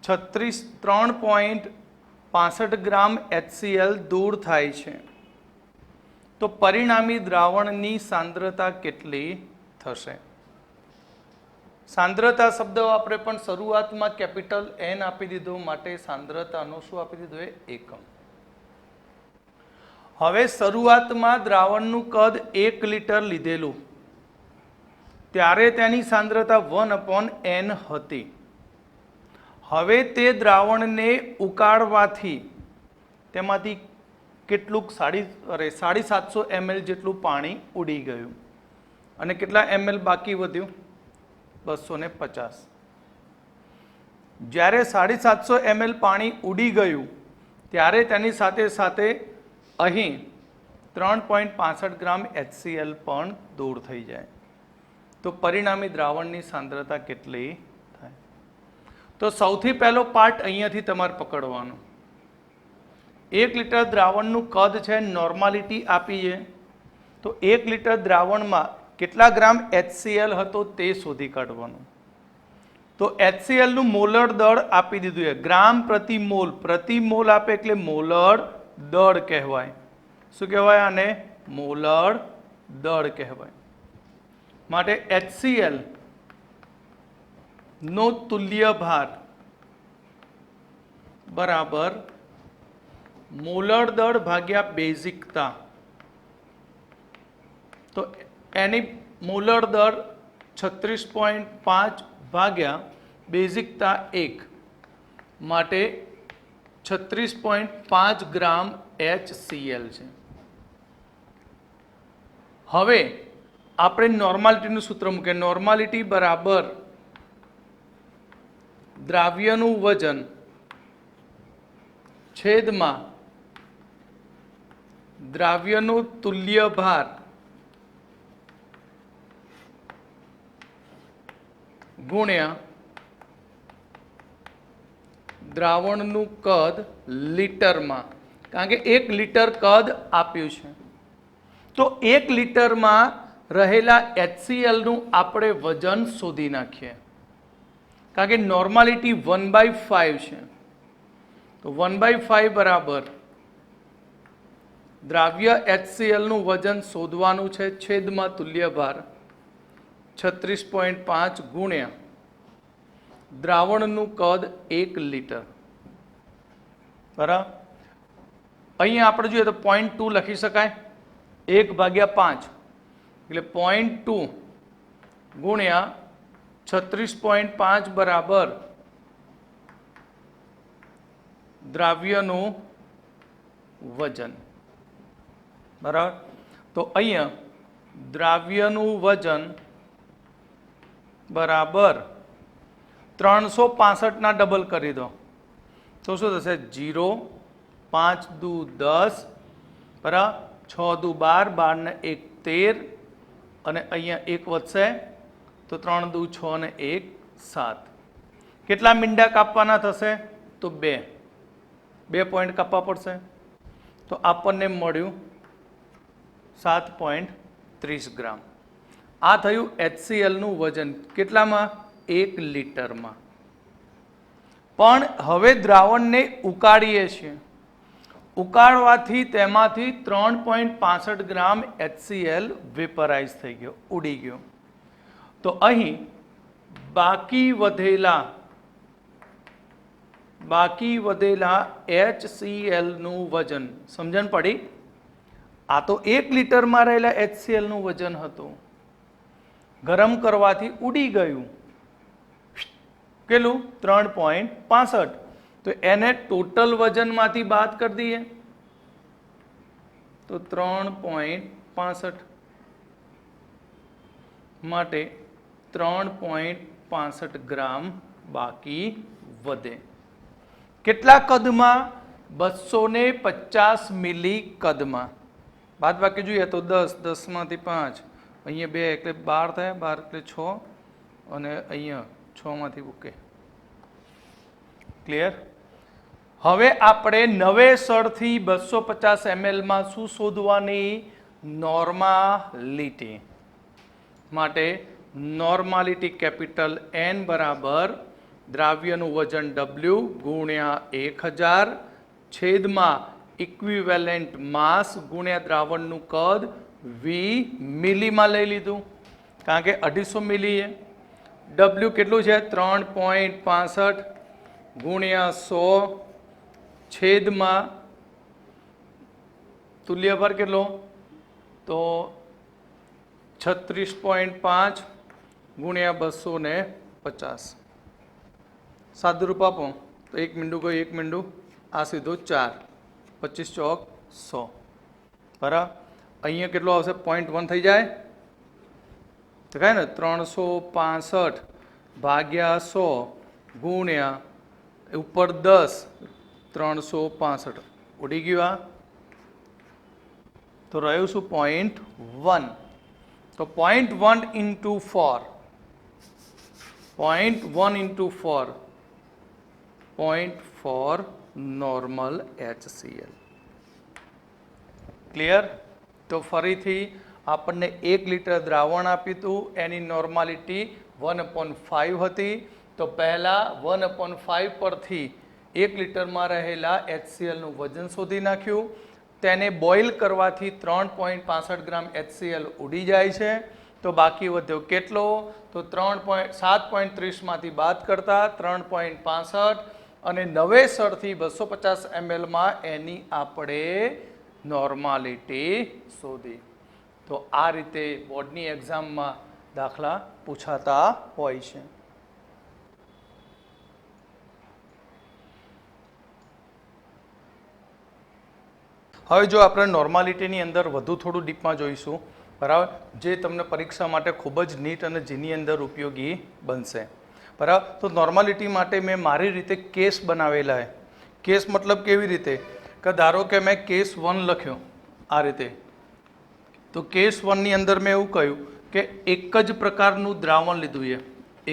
3.65 ગ્રામ HCl દૂર થાય છે. તો પરિણામી દ્રાવણની સાંદ્રતા કેટલી થશે? સાંદ્રતા શબ્દ આપણે પણ શરૂઆતમાં કેપિટલ N આપી દીધો, માટે સાંદ્રતાનો શું આપી દીધો? એકમ. હવે શરૂઆતમાં દ્રાવણનું કદ 1 લીટર લીધેલું ત્યારે તેની સાંદ્રતા 1/N હતી. હવે તે દ્રાવણને ઉકાળવાથી તેમાંથી કેટલુંક 750 ml જેટલું પાણી ઉડી ગયું અને કેટલા ml બાકી વધ્યું 250. જ્યારે 750 ml પાણી ઉડી ગયું ત્યારે તેની સાથે સાથે અહીં 3.65 ગ્રામ HCl પણ દૂર થઈ જાય તો પરિણામી દ્રાવણની સાંદ્રતા કેટલી થાય? તો સૌથી પહેલો પાર્ટ અહીંયાથી તમારે પકડવાનો. 1 લિટર દ્રાવણનું કદ છે નોર્માલિટી આપી છે તો 1 લિટર દ્રાવણમાં કેટલા ગ્રામ HCl હતો તે શોધી કાઢવાનું. તો HCl નું મોલર દળ આપી દીધું છે ગ્રામ પ્રતિ મોલ આપે એટલે મોલર દળ કહેવાય. શું કહેવાય આને? મોલર દળ કહેવાય. માટે HCl નો તુલ્ય ભાર બરાબર મોલર દળ ભાગ્યા બેઝિકતા. તો એની મોલર દળ 36.5 ભાગ્યા બેઝિકતા 1 માટે 36.5 ગ્રામ HCl છે. હવે આપણે નોર્માલિટીનું સૂત્ર મૂકીએ. નોર્માલિટી બરાબર દ્રાવ્યનું વજન છેદમાં દ્રાવ્યનો તુલ્ય ભાર ગુણ્યા દ્રાવણનું કદ લીટરમાં. કારણ કે 1 લિટર કદ આપ્યું છે તો 1 લિટરમાં રહેલા HCl નું આપણે વજન શોધી નાખીએ. કારણ કે નોર્માલિટી 1/5 છે તો 1/5 બરાબર દ્રાવ્ય HCl નું વજન શોધવાનું છે છેદમાં તુલ્ય ભાર 36.5 ગુણ્યા દ્રાવણનું કદ 1 લિટર. બરાબર. અહીંયા આપણે જોઈએ તો 0.2 લખી શકાય 1/5 એટલે 0.2 ગુણ્યા 36.5 બરાબર દ્રાવ્યનું વજન. બરાબર. તો અહીંયા દ્રાવ્યનું વજન બરાબર 365 ના ડબલ કરી દો તો શું થશે? 0 5 દુ 10 બરાબર 6 દુ 12 12 ને 1 13 અને અહીંયા 1 વધશે તો 3 દુ 6 ને 1 7. કેટલા મીંડા કાપવાના થશે? તો 2 પોઈન્ટ કાપવા પડશે તો આપણને મળ્યું 7.30 ગ્રામ. આ થયું HCl નું વજન કેટલામાં? 1 લિટરમાં. પણ હવે દ્રાવણને ઉકાળીએ છીએ. ઉકાળવાથી તેમાંથી 3.65 ગ્રામ HCl વેપરાઇઝ થઈ ગયો, ઉડી ગયો. તો અહીં બાકી વધેલા HCl નું વજન સમજણ પડી? આ તો 1 લિટરમાં રહેલા HCl નું વજન હતું. ગરમ કરવાથી ઉડી ગયું કેટલું? 3.65. તો એને ટોટલ વજનમાંથી બાદ કરી દઈએ તો 3.65 માટે 3.65 ગ્રામ બાકી વધે. કેટલા કદમાં? 250 મિલી કદમાં. બાદ બાકી જોઈએ તો 10 10 માંથી 5 અહીંયા 2 એટલે 12 થાય 12 એટલે 6 અને અહીંયા 6 માંથી ઓકે ક્લિયર. હવે આપણે નવેસરથી 250 ml માં શું શોધવાની? નોર્માલિટી. માટે નોર્માલિટી કેપિટલ N બરાબર દ્રાવ્યનું વજન W ગુણ્યા 1000 છેદમાં ઇક્વિવેલેન્ટ માસ ગુણ્યા દ્રાવણનું કદ V મિલીમાં લઈ લીધું કારણ કે 250 મિલી છે. W કેટલું છે? 3.65 ગુણ્યા 100 છેદમાં તુલ્યભાર કેટલો? તો 36.5 ગુણ્યા 250. સાદુરૂપ આપો તો 1 મીંડું કોઈ 1 મીંડું આ સીધો 4 25 ચોક 100 બરાબર. અહીંયા કેટલો આવશે? 0.1 થઈ જાય તો કાંઈ ને 365 ભાગ્યા 100 ગુણ્યા ઉપર 10 365 ઉડી ગયું. આ તો રહ્યું શું? 0.1. તો 0.1 into 4 0.1 into 4 0.4 normal HCl. Clear? તો ફરીથી આપણને 1 લીટર દ્રાવણ આપ્યું હતું, એની નોર્માલિટી 1/5 હતી. તો પહેલાં 1/5 પરથી 1 લીટરમાં રહેલા HCl નું વજન શોધી નાખ્યું. તેને બોઇલ કરવાથી 3.65 ગ્રામ HCl ઉડી જાય છે. તો બાકી વધ્યો કેટલો? તો 7.30 માંથી બાદ કરતા 3.65 અને નવેસરથી 250 ml માં એની આપણે નોર્માલિટી શોધી. તો આ રીતે બોર્ડની એક્ઝામમાં દાખલા પૂછાતા હોય છે. હવે જો આપણે નોર્માલિટીની અંદર વધુ થોડું ડીપમાં જોઈશું, બરાબર, જે તમને પરીક્ષા માટે ખૂબ જ નીટ અને જેની અંદર ઉપયોગી બનશે. બરાબર. તો નોર્માલિટી માટે મેં મારી રીતે કેસ બનાવેલા છે. કેસ મતલબ કેવી રીતે કે ધારો કે મેં કેસ 1 લખ્યો આ રીતે. તો કેસ 1 ની અંદર મેં એવું કહ્યું કે એક જ પ્રકારનું દ્રાવણ લીધું છે,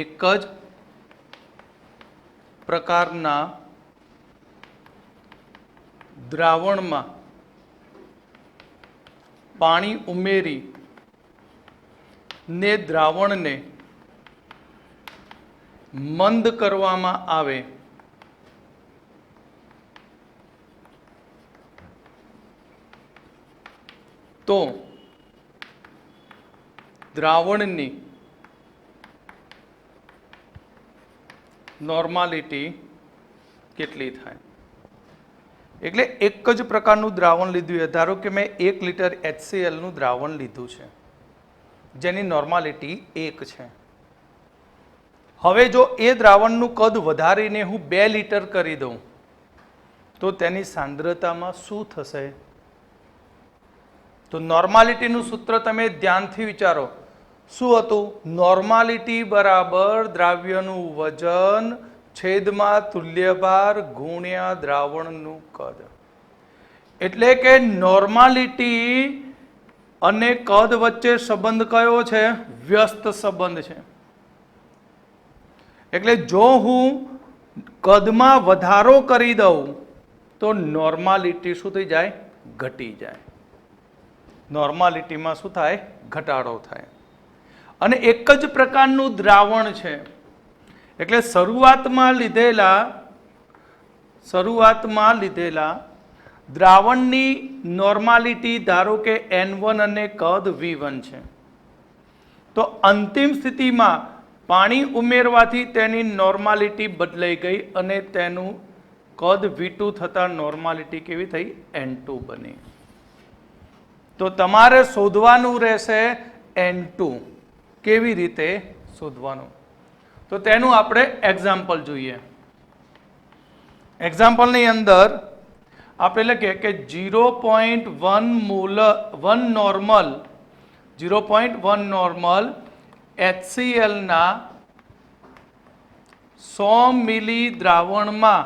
એક જ પ્રકારના દ્રાવણમાં પાણી ઉમેરી ને દ્રાવણને મંદ કરવામાં આવે તો દ્રાવણની નોર્માલિટી કેટલી થાય? એટલે એક જ પ્રકારનું દ્રાવણ લીધું છે. ધારો કે મેં 1 લીટર HCl નું દ્રાવણ લીધું છે જેની નોર્માલિટી 1 છે. હવે જો એ દ્રાવણનું કદ વધારીને હું 2 લીટર કરી દઉં તો તેની સાંદ્રતામાં શું થશે? તો નોર્માલિટીનું સૂત્ર તમે ધ્યાનથી વિચારો. શું હતું? નોર્માલિટી બરાબર દ્રાવ્યનું વજન છેદમાં તુલ્યભાર ગુણ્યા દ્રાવણનું કદ. એટલે કે નોર્માલિટી અને કદ વચ્ચે સંબંધ કયો છે? વ્યસ્ત સંબંધ છે. એટલે જો હું કદમાં વધારો કરી દઉં તો નોર્માલિટી શું થઈ જાય? ઘટી જાય. નોર્માલિટીમાં શું થાય? ઘટાડો થાય. અને એક જ પ્રકારનું દ્રાવણ છે એટલે શરૂઆતમાં લીધેલા દ્રાવણની નોર્માલિટી ધારો કે N1 અને કદ V1 છે. તો અંતિમ સ્થિતિમાં પાણી ઉમેરવાથી તેની નોર્માલિટી બદલાઈ ગઈ અને તેનું કદ V2 થતાં નોર્માલિટી કેવી થઈ? N2 બની. તો તમારે શોધવાનું રહેશે N2. કેવી રીતે શોધવાનું? તો તેનું આપણે એક્ઝામ્પલ જોઈએ. એક્ઝામ્પલની અંદર આપણે લખીએ કે 0.1 નોર્મલ HCl ના 100 મિલી દ્રાવણમાં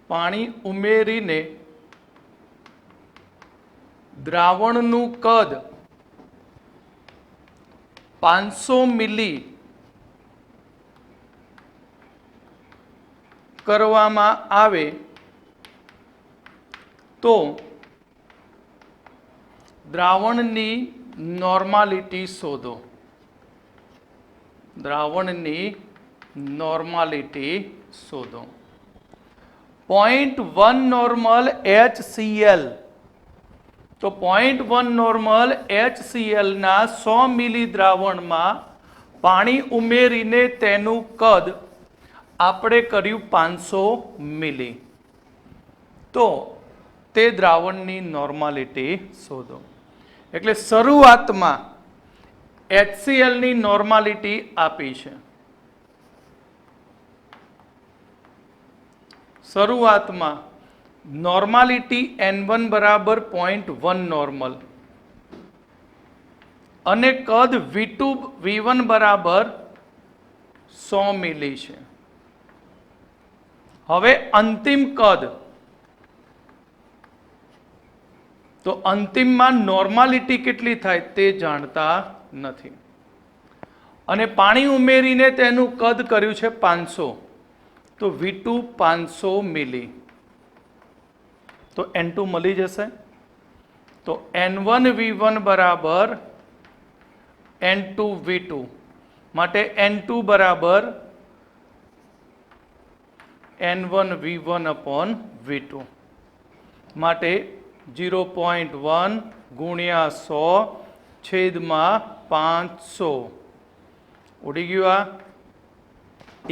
પાણી ઉમેરીને દ્રાવણનું કદ 500 મિલી કરવામાં આવે તો દ્રાવણની નોર્માલિટી શોધો. દ્રાવણની નોર્માલિટી શોધો. 0.1 નોર્મલ HCl. તો 0.1 નોર્મલ HCl ના 100 મિલી દ્રાવણમાં પાણી ઉમેરીને તેનું કદ આપણે કર્યું 500 મિલી. તો તે દ્રાવણની નોર્માલિટી શોધો. એટલે શરૂઆતમાં HCl ની નોર્માલિટી આપી છે. શરૂઆતમાં નોર્માલિટી N1 બરાબર 0.1 નોર્મલ અને કદ V1 બરાબર 100 મિલી છે. હવે અંતિમ કદ, તો અંતિમમાં નોર્માલિટી કેટલી થાય તે જાણતા નથી અને પાણી ઉમેરીને તેનું કદ કર્યું છે 500, તો V2 500 મિલી, તો N2 મળી જશે. તો N1 V1 બરાબર N2 V2 માટે N2 બરાબર N1 V1 upon V2 માટે 0.1 ગુણ્યા 100 છેદમાં 500 ઉડી ગયું. આ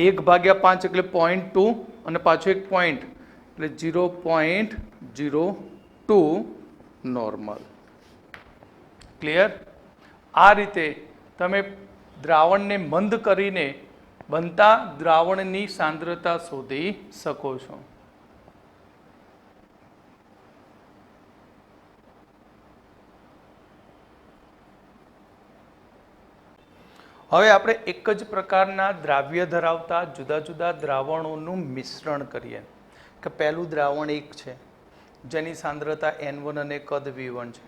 1/5 એટલે 0.2 અને પાછું એક પોઈન્ટ એટલે 0.02 નોર્મલ. ક્લિયર? આ રીતે તમે દ્રાવણને મંદ કરીને બનતા દ્રાવણની સાંદ્રતા શોધી શકો છો. હવે આપણે એક જ પ્રકારના દ્રાવ્ય ધરાવતા જુદા જુદા દ્રાવણોનું મિશ્રણ કરીએ. કે પહેલું દ્રાવણ એક છે જેની સાંદ્રતા N1 અને કદ V1 છે.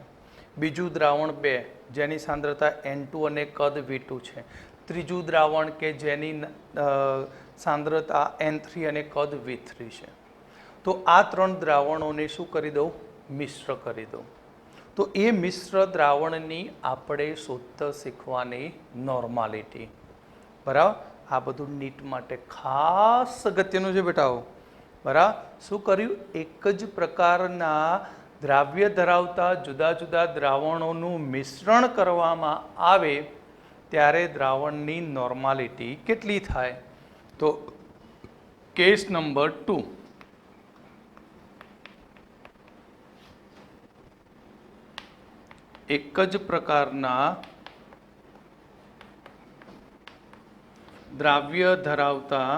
બીજું દ્રાવણ 2 જેની સાંદ્રતા N2 અને કદ V2 છે. ત્રીજું દ્રાવણ કે જેની સાંદ્રતા N3 અને કદ V3 છે. તો આ 3 દ્રાવણોને શું કરી દઉં? મિશ્ર કરી દઉં. તો એ મિશ્ર દ્રાવણની આપણે શોધતા શીખવાની નોર્માલિટી. બરાબર? આ બધું નીટ માટે ખાસ અગત્યનું છે બેટાઓ. બરાબર? શું કર્યું? એક જ પ્રકારના દ્રાવ્ય ધરાવતા જુદા જુદા દ્રાવણોનું મિશ્રણ કરવામાં આવે ત્યારે દ્રાવણની નોર્માલિટી કેટલી થાય? તો કેસ નંબર 2. એક જ પ્રકારના દ્રાવ્ય ધરાવતા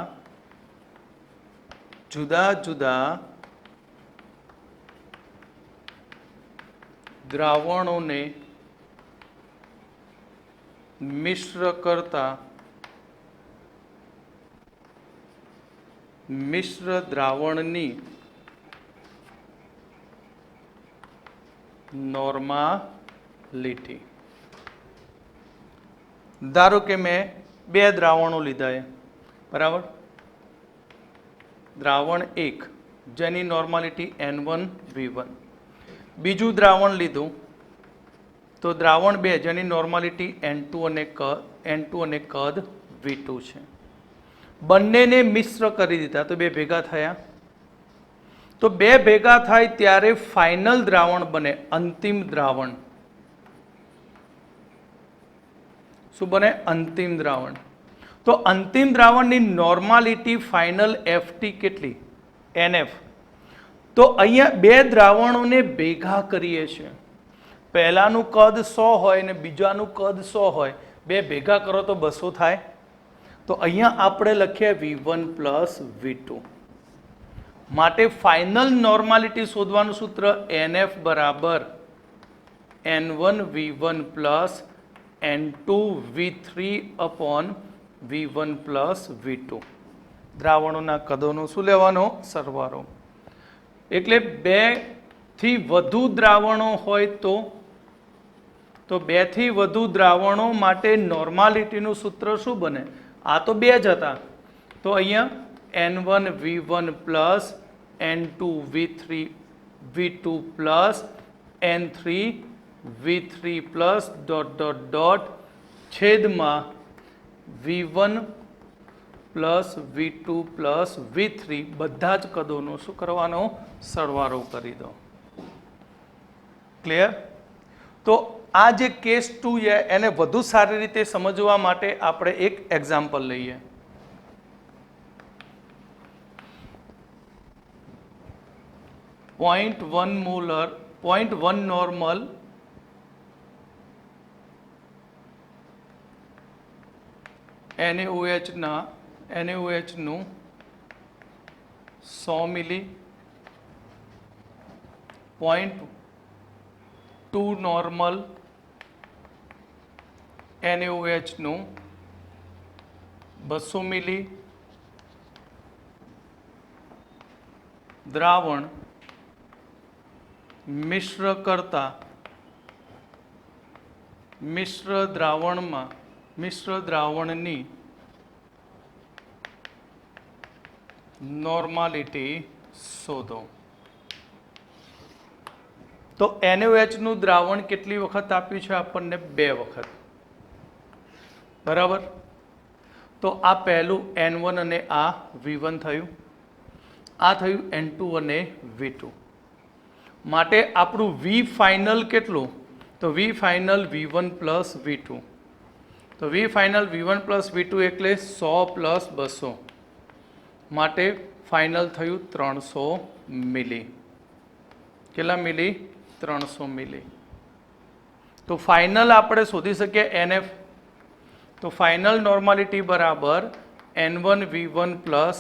જુદા જુદા દ્રાવણોને મિશ્ર કરતા મિશ્ર દ્રાવણની નોર્માલિટી. ધારો કે મેં 2 દ્રાવણો લીધા છે. બરાબર? દ્રાવણ 1 જેની નોર્માલિટી N1 V1, બીજું દ્રાવણ લીધું તો દ્રાવણ 2 જેની નોર્માલિટી N2 અને કદ V2 છે. બંનેને મિશ્ર કરી દીધા તો 2 ભેગા થયા. તો 2 ભેગા થાય ત્યારે ફાઇનલ દ્રાવણ બને, અંતિમ દ્રાવણ. શું બને? અંતિમ દ્રાવણ. તો અંતિમ દ્રાવણની નોર્માલિટી ફાઇનલ FT કેટલી? NF. તો અહીંયા 2 દ્રાવણોને ભેગા કરીએ છીએ. પહેલાનું કદ 100 હોય ને બીજાનું કદ 100 હોય, 2 ભેગા કરો તો 200 થાય. તો અહીંયા આપણે લખીએ V1 પ્લસ V2 માટે ફાઇનલ નોર્માલિટી શોધવાનું સૂત્ર NF બરાબર N1 V1 plus N2 V3 upon V1 plus V2. દ્રાવણોના કદોનો શું લેવાનો? સરવાળો. એટલે 2 થી વધુ દ્રાવણો હોય તો 2 થી વધુ દ્રાવણો માટે નોર્માલિટીનું સૂત્ર શું બને? આ તો 2 જ હતા, તો અહીંયા N1 V1 plus N2 V2 plus N3 V3 plus ... છેદમાં V1 plus V2 plus V3 બધા જ કદોનો શું કરવાનો? સરવાળો કરી દો. ક્લિયર? તો આ જે કેસ 2 છે એને વધુ સારી રીતે સમજવા માટે આપણે એક એક્ઝામ્પલ લઈએ. .1 નોર્મલ NaOH નું 100 મિલી 0.2 નોર્મલ NaOH નું 200 મિલી દ્રાવણ મિશ્ર કરતા મિશ્ર દ્રાવણની નોર્માલિટી શોધો. તો NaOH નું દ્રાવણ કેટલી વખત આપ્યું છે આપણને? 2 વખત. બરાબર. તો આ પહેલું N1 અને આ V1 થયું, આ થયું N2 અને V2. માટે આપણું V ફાઇનલ કેટલું? તો V final V1 plus V2. તો V final V1 plus V2 એટલે 100 પ્લસ 200, માટે ફાઇનલ થયું 300 મિલી. કેટલા મિલી? 300 મિલી. તો ફાઇનલ આપણે શોધી શકીએ NF. તો ફાઇનલ નોર્માલિટી બરાબર N1 V1 plus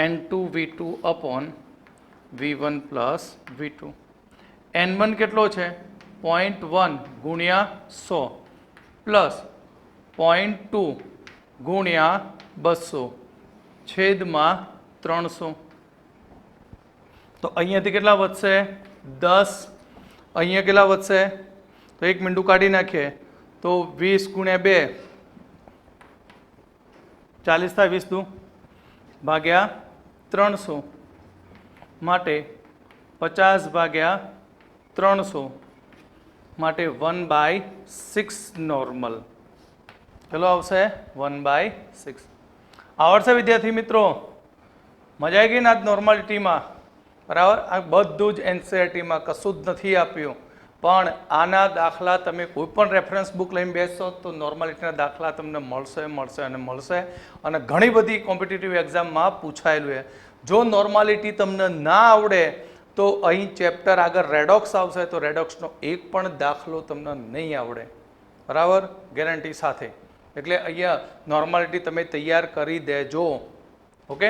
N2 V2 upon V1 plus V2. N1 કેટલો છે? 0.1 ગુણ્યા 100 પ્લસ 0.2 ગુણ્યા 200 છેદમાં 300. તો અહીંયાથી કેટલા વધશે? 10. અહીંયા કેટલા વધશે? તો એક મીંડું કાઢી નાખીએ તો 20 ગુણ્યા 2 40 થાય, 20 દુ ભાગ્યા 300, માટે 50 ભાગ્યા 300, માટે 1/6 નોર્મલ. ચલો આવશે 1/6. આવડશે વિદ્યાર્થી મિત્રો? મજા આવી ગઈ ને આજ નોર્માલિટીમાં? બરાબર. આ બધું જ NCERTમાં કશું જ નથી આપ્યું, પણ આના દાખલા તમે કોઈ પણ રેફરન્સ બુક લઈને બેસશો તો નોર્માલિટીના દાખલા તમને મળશે અને ઘણી બધી કોમ્પિટિટિવ એક્ઝામમાં પૂછાયેલું છે. જો નોર્માલિટી તમને ના આવડે તો અહીં ચેપ્ટર આગળ રેડોક્સ આવશે, તો રેડોક્સનો એક પણ દાખલો તમને નહીં આવડે. બરાબર, ગેરંટી સાથે. એટલે અહીંયા નોર્માલિટી તમે તૈયાર કરી દેજો. ઓકે.